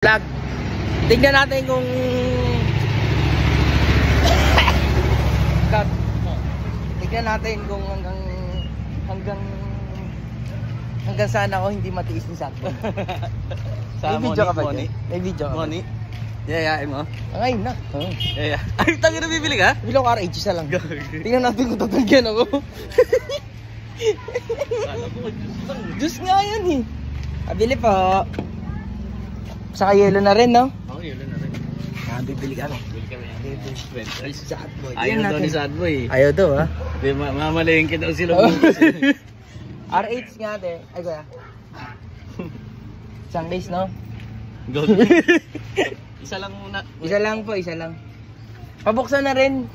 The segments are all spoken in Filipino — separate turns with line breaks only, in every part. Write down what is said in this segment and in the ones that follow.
Vlog. Tingnan natin kung tingnan natin kung hanggang saan ako hindi matiis ni Sakto. May video ka ba dyan? May video ka ba? Money? Yayain mo? Ngayon na. Yaya. Ay, tangi na bibili ka? Bibili ko RH isa lang. Tingnan natin kung tatanggihan ako. Diyos nga yan eh. Pabili po. Saka yelo na rin, no? Oo, yelo na rin. Bibili kami. Bibili kami. Sad boy. Ayaw daw ni Sad boy. Ayaw daw, ha? Mamalengke daw sila. RH nga, te. Ay, kuya. Isang days, no? Go. Isa lang muna. Isa lang po, isa lang. Pabuksan na rin.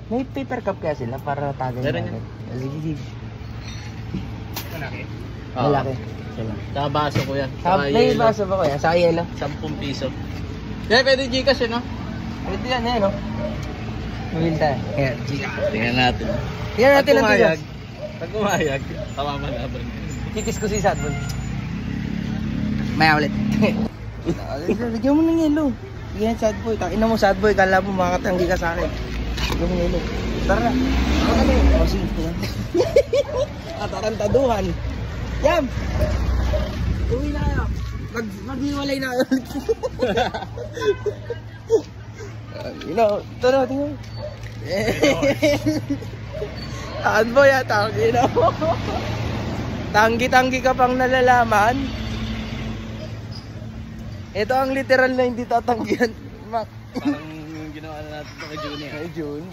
May paper cup kaya sila para tagal natin. Sige. Malaki? Malaki. Saka baso ko yan. May baso ba ko yan? Saka yelo? 10 piso. Yeah, pwede Gcash yun, no? Pwede yan, no? Mabili tayo. Ayan, Gcash. Tingnan natin. Tingnan natin ang tigas. Pag umayag, kamamalaban. Kikis ko si Sadboy. Maya ulit. Lagyan mo ng yelo. Lagyan Sadboy. Takin na mo Sadboy. Kala mo makakatanggi ka sa akin. Lagyan mo ng yelo. Tara na. O, sige. Atarantaduhan. Yam! Uwi na kayo. Maghiwalay na kayo. Tara, tingnan. Sadboy ya, tanggi na mo. Tanggi-tanggi ka pang nalalaman. Ito ang literal na hindi tatanggihan. Mac. Parang yung ginawa na natin kay June. Kay June.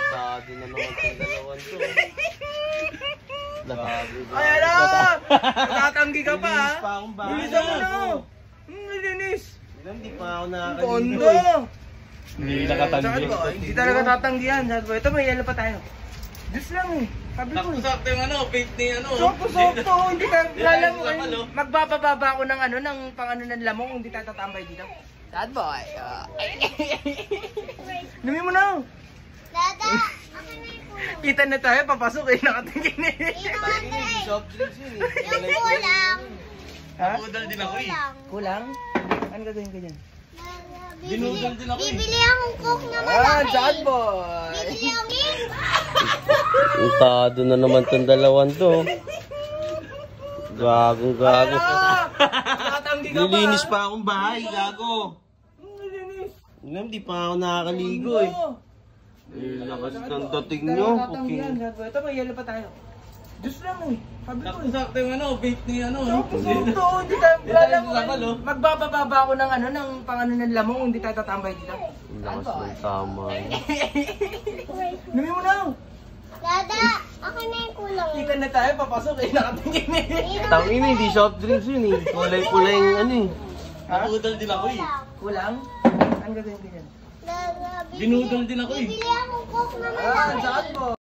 Tado na naman itong dalawan to. Ayan na! Tatanggi ka pa ha? Bilisan mo na! Linis! Hindi pa ako nakakaligo eh. Hindi nakatanggi. Hindi talaga tatanggihan. Ito may yelo pa tayo. Diyos lang eh. Sabi ko eh. Sakto yung fake ni Sakto. Hindi ka alam mo. Magbababa ako ng ng pang ng lamong. Hindi tayo tatambay dito. Sad boy. Dumi mo na. Dada, ako na yung kulang. Kita na tayo, papasok eh, nakatingin eh. Soft drinks yun eh. Yung kulang. Ha? Binudal din ako eh. Kulang? Ano gagawin ka dyan? Binudal din ako eh. Bibili akong coke na malaki. Sad boy. Bibili akong
Ang tado na naman itong dalawan to. Gagong. Nilinis pa akong bahay, gago. Hindi pa ako nakakaligo eh. Lakas ng dating nyo.
Ito may yelo pa tayo. Diyos lang eh. Sabi ko eh.
Sakto yung bait ni
Sakto. Hindi tayo alam mo. Magbababa ako ng pang ng lamong. Hindi tayo tatambay dito.
Lakas ng tama.
Dumi mo na.
Dada, ako na yung kulang.
Kita na tayo, papasok eh, nakatingin eh.
Tangin eh, hindi soft drinks yun eh. Kulay-kulay yung eh.
Binudal din ako eh.
Kulang? Ano gagawin ka dyan?
Binudal din ako eh.
Bibili akong coke na malaki.
Saan po?